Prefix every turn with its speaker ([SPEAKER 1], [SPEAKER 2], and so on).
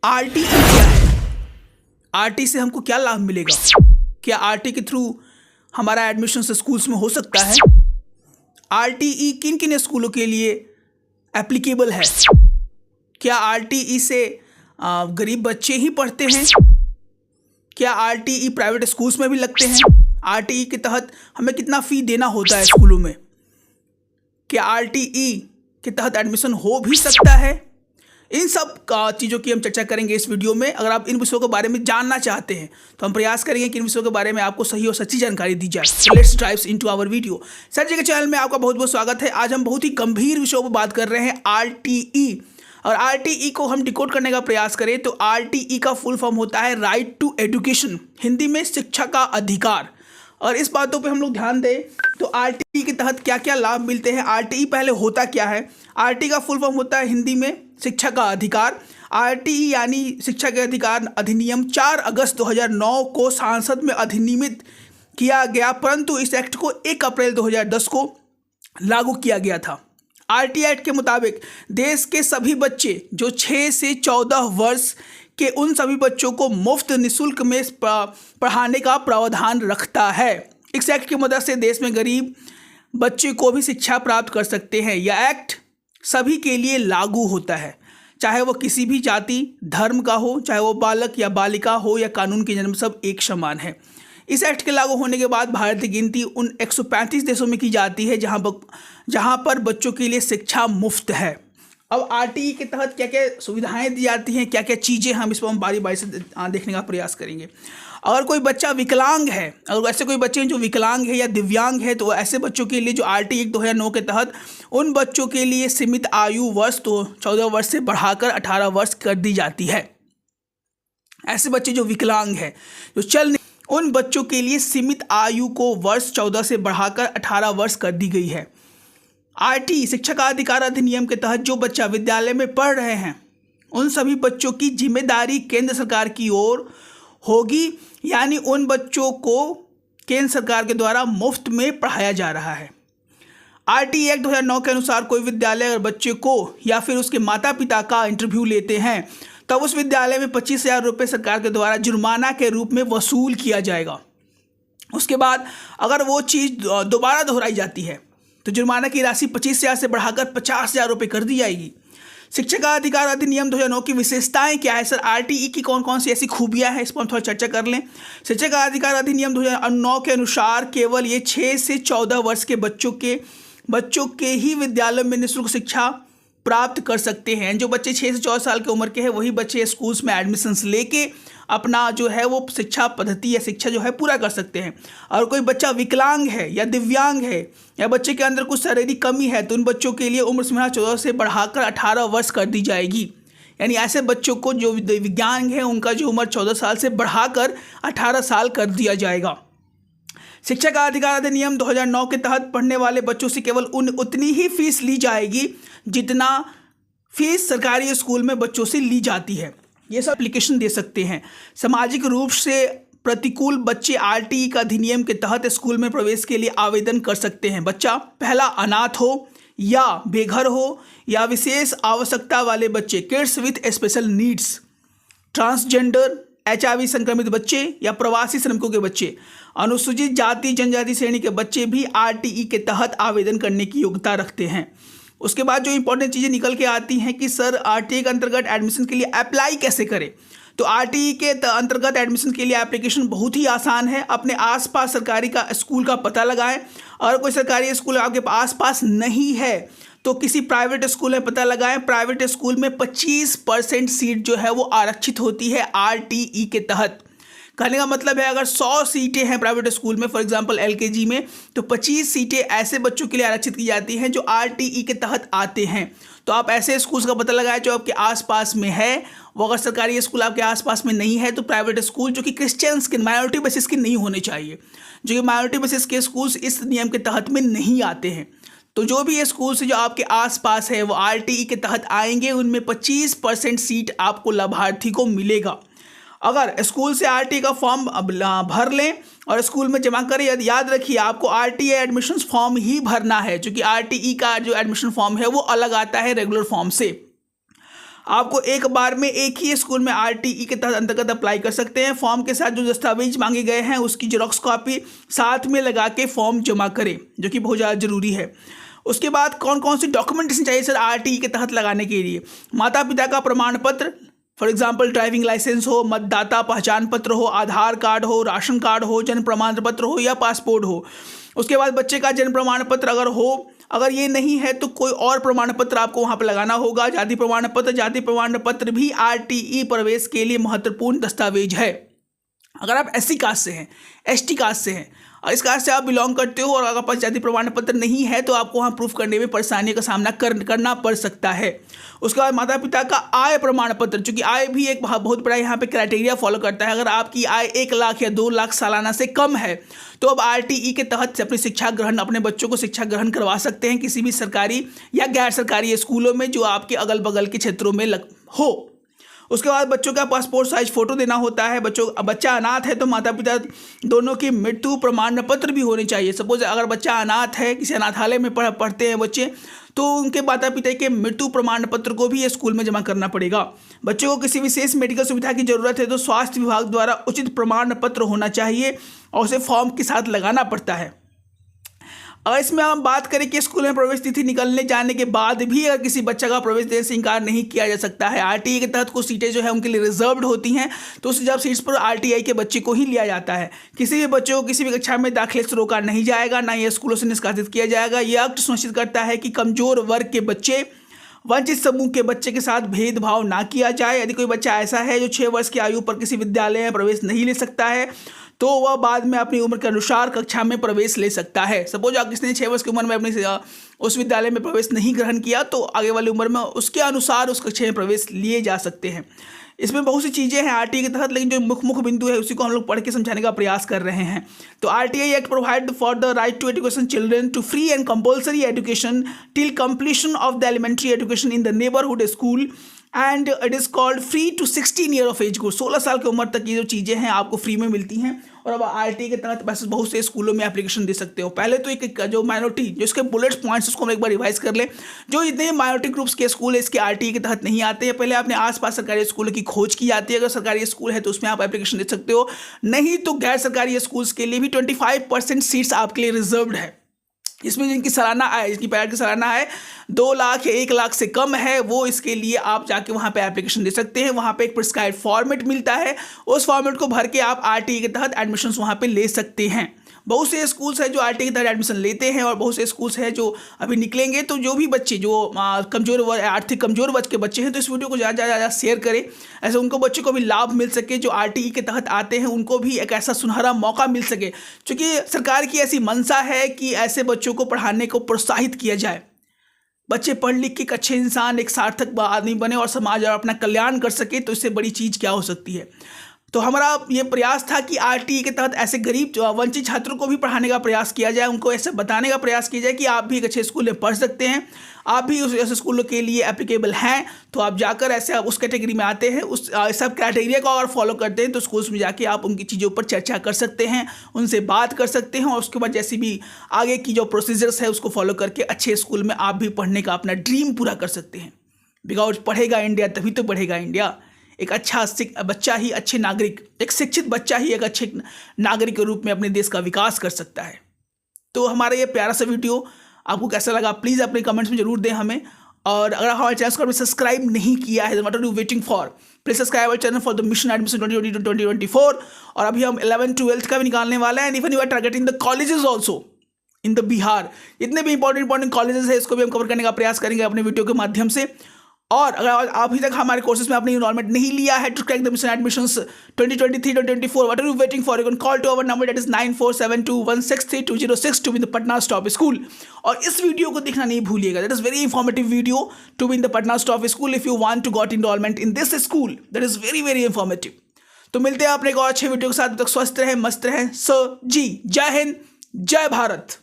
[SPEAKER 1] RTE क्या है? RT से हमको क्या लाभ मिलेगा? क्या आरटी के थ्रू हमारा एडमिशन स्कूल्स में हो सकता है? आरटीई किन किन स्कूलों के लिए एप्लीकेबल है? क्या आरटीई से गरीब बच्चे ही पढ़ते हैं? क्या आरटीई प्राइवेट स्कूल्स में भी लगते हैं? आरटीई के तहत हमें कितना फ़ी देना होता है स्कूलों में? क्या आरटीई के तहत एडमिशन हो भी सकता है? इन सब चीज़ों की हम चर्चा करेंगे इस वीडियो में। अगर आप इन विषयों के बारे में जानना चाहते हैं तो हम प्रयास करेंगे कि इन विषयों के बारे में आपको सही और सच्ची जानकारी दी जाए। Let's dive into our video. Sir ji के चैनल में आपका बहुत बहुत स्वागत है। आज हम बहुत ही गंभीर विषयों पर बात कर रहे हैं, आरटीई। और आरटीई को हम डिकोड करने का प्रयास करें तो आरटीई का फुल फॉर्म होता है राइट टू एजुकेशन, हिंदी में शिक्षा का अधिकार। और इस बातों पे हम लोग ध्यान दें तो आरटीई के तहत क्या क्या लाभ मिलते हैं। आरटीई पहले होता क्या है? आरटीई का फुल फॉर्म होता है हिंदी में शिक्षा का अधिकार। आरटीई यानी शिक्षा के अधिकार अधिनियम 4 अगस्त 2009 को संसद में अधिनियमित किया गया, परंतु इस एक्ट को 1 अप्रैल 2010 को लागू किया गया था। आरटीई एक्ट के मुताबिक देश के सभी बच्चे जो 6 से 14 वर्ष के उन सभी बच्चों को मुफ्त निःशुल्क में पढ़ाने का प्रावधान रखता है। इस एक्ट की मदद से देश में गरीब बच्चे को भी शिक्षा प्राप्त कर सकते हैं। यह एक्ट सभी के लिए लागू होता है, चाहे वो किसी भी जाति धर्म का हो, चाहे वो बालक या बालिका हो या कानून के जन्म, सब एक समान है। इस एक्ट के लागू होने के बाद भारत की गिनती उन 135 देशों में की जाती है जहां पर बच्चों के लिए शिक्षा मुफ्त है। अब आरटीई के तहत क्या क्या सुविधाएं दी जाती हैं, क्या क्या चीज़ें, हम इस पर हम बारी बारी से देखने का प्रयास करेंगे। अगर कोई बच्चा विकलांग है, अगर ऐसे कोई बच्चे हैं जो विकलांग है या दिव्यांग है, तो ऐसे बच्चों के लिए जो आरटीई एक्ट 2009 के तहत उन बच्चों के लिए सीमित आयु वर्ष तो 14 वर्ष से बढ़ाकर 18 वर्ष कर दी जाती है। ऐसे बच्चे जो विकलांग है, जो चल नहीं, उन बच्चों के लिए सीमित आयु को वर्ष 14 से बढ़ाकर 18 वर्ष कर दी गई है। आरटीई शिक्षा का अधिकार अधिनियम के तहत जो बच्चा विद्यालय में पढ़ रहे हैं उन सभी बच्चों की जिम्मेदारी केंद्र सरकार की ओर होगी, यानी उन बच्चों को केंद्र सरकार के द्वारा मुफ्त में पढ़ाया जा रहा है। आरटीई एक्ट 2009 के अनुसार कोई विद्यालय अगर बच्चे को या फिर उसके माता पिता का इंटरव्यू लेते हैं तब उस विद्यालय में 25,000 रुपये सरकार के द्वारा जुर्माना के रूप में वसूल किया जाएगा। उसके बाद अगर वो चीज़ दोबारा दोहराई जाती है तो जुर्माना की राशि 25,000 से बढ़ाकर 50,000 रुपये कर दी जाएगी। शिक्षा का अधिकार अधिनियम 2009 की विशेषताएं क्या है? सर आरटीई की कौन कौन सी ऐसी खूबियां हैं, इस पर हम थोड़ा चर्चा कर लें। शिक्षा का अधिकार अधिनियम 2009 के अनुसार केवल ये 6 से 14 वर्ष के बच्चों के ही विद्यालय में निःशुल्क शिक्षा प्राप्त कर सकते हैं। जो बच्चे 6 से 14 साल की उम्र के हैं वही बच्चे स्कूल्स में एडमिशन्स लेके अपना जो है वो शिक्षा पद्धति या शिक्षा जो है पूरा कर सकते हैं। और कोई बच्चा विकलांग है या दिव्यांग है या बच्चे के अंदर कुछ शारीरिक कमी है तो उन बच्चों के लिए उम्र सीमा 14 से बढ़ाकर 18 वर्ष कर दी जाएगी। यानी ऐसे बच्चों को जो विकलांग है उनका जो उम्र 14 साल से बढ़ाकर 18 साल कर दिया जाएगा। शिक्षा का अधिकार अधिनियम 2009 के तहत पढ़ने वाले बच्चों से केवल उतनी ही फीस ली जाएगी जितना फीस सरकारी स्कूल में बच्चों से ली जाती है। ये सब एप्लीकेशन दे सकते हैं। सामाजिक रूप से प्रतिकूल बच्चे आरटीई का अधिनियम के तहत स्कूल में प्रवेश के लिए आवेदन कर सकते हैं। बच्चा पहला अनाथ हो या बेघर हो या विशेष आवश्यकता वाले बच्चे, kids with special needs, transgender, HIV संक्रमित बच्चे या प्रवासी श्रमिकों के बच्चे, अनुसूचित जाति जनजाति श्रेणी के बच्चे भी आरटीई के तहत आवेदन करने की योग्यता रखते हैं। उसके बाद जो इंपॉर्टेंट चीज़ें निकल के आती हैं कि सर आरटीई के अंतर्गत एडमिशन के लिए अप्लाई कैसे करें। तो आरटीई के अंतर्गत एडमिशन के लिए एप्लीकेशन बहुत ही आसान है। अपने आसपास सरकारी का स्कूल का पता लगाएं। और कोई सरकारी स्कूल आपके आसपास नहीं है तो किसी प्राइवेट स्कूल में पता लगाएं। प्राइवेट स्कूल में 25% सीट जो है वो आरक्षित होती है आरटीई के तहत। कहने का मतलब है अगर 100 सीटें हैं प्राइवेट स्कूल में, फॉर एग्जांपल LKG में, तो 25 सीटें ऐसे बच्चों के लिए आरक्षित की जाती हैं जो आरटीई के तहत आते हैं। तो आप ऐसे स्कूल्स का पता लगाएं जो आपके आसपास में है। वो अगर सरकारी स्कूल आपके आसपास में नहीं है तो प्राइवेट स्कूल जो कि क्रिश्चियंस के माइनॉरिटी बेसिस के नहीं होने चाहिए, जो कि माइनॉरिटी बेसिस के स्कूल्स इस नियम के तहत में नहीं आते हैं। तो जो भी ये स्कूल्स जो आपके आसपास है वो आरटीई के तहत आएंगे, उनमें 25% सीट आपको लाभार्थी को मिलेगा। अगर स्कूल से आरटीई का फॉर्म भर लें और स्कूल में जमा करें, याद रखिए आपको आरटीई एडमिशन फॉर्म ही भरना है, क्योंकि आरटीई का जो एडमिशन फॉर्म है वो अलग आता है रेगुलर फॉर्म से। आपको एक बार में एक ही स्कूल में आरटीई के तहत अंतर्गत अप्लाई कर सकते हैं। फॉर्म के साथ जो दस्तावेज मांगे गए हैं उसकी जेरॉक्स कॉपी साथ में लगा के फॉर्म जमा करें, जो कि बहुत ज़्यादा जरूरी है। उसके बाद कौन कौन सी डॉक्यूमेंटेशन चाहिए सर आरटीई के तहत लगाने के लिए? माता पिता का प्रमाण पत्र, फॉर एग्जाम्पल ड्राइविंग लाइसेंस हो, मतदाता पहचान पत्र हो, आधार कार्ड हो, राशन कार्ड हो, जन्म प्रमाण पत्र हो या पासपोर्ट हो। उसके बाद बच्चे का जन्म प्रमाण पत्र अगर हो, अगर ये नहीं है तो कोई और प्रमाण पत्र आपको वहाँ पर लगाना होगा। जाति प्रमाण पत्र भी आरटीई प्रवेश के लिए महत्वपूर्ण दस्तावेज है। अगर आप एससी कास्ट से हैं, एसटी कास्ट से हैं और इस कास्ट से आप बिलोंग करते हो और अगर पास जाति प्रमाण पत्र नहीं है तो आपको वहाँ प्रूफ करने में परेशानियों का सामना करना पड़ सकता है। उसके बाद माता पिता का आय प्रमाण पत्र, चूँकि आय भी एक बहुत बड़ा यहाँ पे क्राइटेरिया फॉलो करता है। अगर आपकी आय 1 लाख या 2 लाख सालाना से कम है तो अब आरटीई के तहत से अपने बच्चों को शिक्षा ग्रहण करवा सकते हैं किसी भी सरकारी या गैर सरकारी स्कूलों में जो आपके अगल बगल के क्षेत्रों में हो। उसके बाद बच्चों का पासपोर्ट साइज फोटो देना होता है। बच्चा अनाथ है तो माता पिता दोनों की मृत्यु प्रमाण पत्र भी होने चाहिए। सपोज अगर बच्चा अनाथ है, किसी अनाथालय में पढ़ते हैं बच्चे, तो उनके माता पिता के मृत्यु प्रमाण पत्र को भी ये स्कूल में जमा करना पड़ेगा। बच्चों को किसी विशेष मेडिकल सुविधा की जरूरत है तो स्वास्थ्य विभाग द्वारा उचित प्रमाण पत्र होना चाहिए और उसे फॉर्म के साथ लगाना पड़ता है। अगर इसमें हम बात करें कि स्कूल में प्रवेश तिथि निकलने जाने के बाद भी अगर किसी बच्चा का प्रवेश देने से इंकार नहीं किया जा सकता है। आरटीई के तहत कुछ सीटें जो है उनके लिए रिजर्व्ड होती हैं, तो उस रिजर्व सीट्स पर आरटीई के बच्चे को ही लिया जाता है। किसी भी बच्चे को किसी भी कक्षा में दाखिले से रोका नहीं जाएगा, ना ये स्कूलों से निष्कासित किया जाएगा। यह एक्ट सुनिश्चित करता है कि कमजोर वर्ग के बच्चे, वंचित समूह के बच्चे के साथ भेदभाव ना किया जाए। यदि कोई बच्चा ऐसा है जो 6 वर्ष की आयु पर किसी विद्यालय में प्रवेश नहीं ले सकता है तो वह बाद में अपनी उम्र के अनुसार कक्षा में प्रवेश ले सकता है। सपोज अगर किसने 6 वर्ष की उम्र में अपने उस विद्यालय में प्रवेश नहीं ग्रहण किया तो आगे वाली उम्र में उसके अनुसार उस कक्षा में प्रवेश लिए जा सकते हैं। इसमें बहुत सी चीज़ें हैं आरटीई के तहत, लेकिन जो मुख्य बिंदु है उसी को हम लोग पढ़ के समझाने का प्रयास कर रहे हैं। तो RTE act provide for the right to education children to free and compulsory education till completion of the elementary education in the neighbourhood school and it is called free to 16 year of age group. 16 साल की उम्र तक ये जो चीज़ें हैं आपको free में मिलती हैं और अब आरटीई के तहत वैसे बहुत से स्कूलों में एप्लीकेशन दे सकते हो। पहले तो एक जो माइनॉरिटी जो इसके बुलेट पॉइंट्स उसको हम एक बार रिवाइज कर ले। जो इतने माइनॉरिटी ग्रुप्स के स्कूल है इसके आरटीई के तहत नहीं आते हैं। पहले अपने आसपास सरकारी स्कूलों की खोज की जाती है। अगर सरकारी स्कूल है तो उसमें आप एप्लीकेशन दे सकते हो, नहीं तो गैर सरकारी स्कूल्स के लिए भी 25% सीट्स आपके लिए रिजर्व्ड है। इसमें जिनकी सालाना आय, जिनकी पैरेंट की सालाना आय 2 लाख या 1 लाख से कम है, वो इसके लिए आप जाके वहाँ पे एप्लीकेशन दे सकते हैं। वहाँ पे एक प्रिस्क्राइब्ड फॉर्मेट मिलता है, उस फॉर्मेट को भर के आप आरटीई के तहत एडमिशन्स वहाँ पे ले सकते हैं। बहुत से स्कूल्स हैं जो आरटीई के तहत एडमिशन लेते हैं और बहुत से स्कूल्स हैं जो अभी निकलेंगे। तो जो भी बच्चे जो आर्थिक कमजोर वर्ग के बच्चे हैं तो इस वीडियो को ज़्यादा शेयर करें, ऐसे उनको बच्चों को भी लाभ मिल सके। जो आरटीई के तहत आते हैं उनको भी एक ऐसा सुनहरा मौका मिल सके, क्योंकि सरकार की ऐसी मंशा है कि ऐसे बच्चों को पढ़ाने को प्रोत्साहित किया जाए। बच्चे पढ़ लिख के एक अच्छे इंसान, एक सार्थक आदमी बने और समाज और अपना कल्याण कर सके, तो इससे बड़ी चीज़ क्या हो सकती है। तो हमारा ये प्रयास था कि आरटीई के तहत ऐसे गरीब वंचित छात्रों को भी पढ़ाने का प्रयास किया जाए, उनको ऐसे बताने का प्रयास किया जाए कि आप भी एक अच्छे स्कूल में पढ़ सकते हैं, आप भी उस ऐसे स्कूलों के लिए एप्लीकेबल हैं। तो आप जाकर ऐसे उस कैटेगरी में आते हैं, उस सब क्राइटेरिया को अगर फॉलो करते हैं तो स्कूल्स में जाके आप उनकी चीज़ों पर चर्चा कर सकते हैं, उनसे बात कर सकते हैं और उसके बाद जैसी भी आगे की जो प्रोसीजर्स है उसको फॉलो करके अच्छे स्कूल में आप भी पढ़ने का अपना ड्रीम पूरा कर सकते हैं। बिकॉज पढ़ेगा इंडिया तभी तो बढ़ेगा इंडिया। एक अच्छा बच्चा ही अच्छे नागरिक, एक शिक्षित बच्चा ही एक अच्छे नागरिक के रूप में अपने देश का विकास कर सकता है। तो हमारा ये प्यारा सा वीडियो आपको कैसा लगा प्लीज़ अपने कमेंट्स में जरूर दें हमें। और अगर हमारे चैनल को आपने सब्सक्राइब नहीं किया है, what are you waiting for, please subscribe our channel for the mission admission 2020-2024। और अभी हम 11th-12th का भी निकालने वाले हैं। Even you are targeting the colleges also in the Bihar, इतने भी इंपॉर्टेंट कॉलेजेस है, इसको भी हम कवर करने का प्रयास करेंगे अपने वीडियो के माध्यम से। और अगर अभी तक हमारे कोर्सेज में आपने इनरोलमेंट नहीं लिया है to crack the mission admissions 2023-2024, what are you waiting for, you can call to our number that is 9472163206 to be the Patna stop school. और इस वीडियो को देखना नहीं भूलिएगा, that is very informative video to be in the Patna stop school if you want to got enrolment in this school, that is very very informative. तो मिलते हैं अपने एक और अच्छे वीडियो के साथ, तब तक स्वस्थ रहें, मस्त रहें। जी, जय हिंद, जय भारत।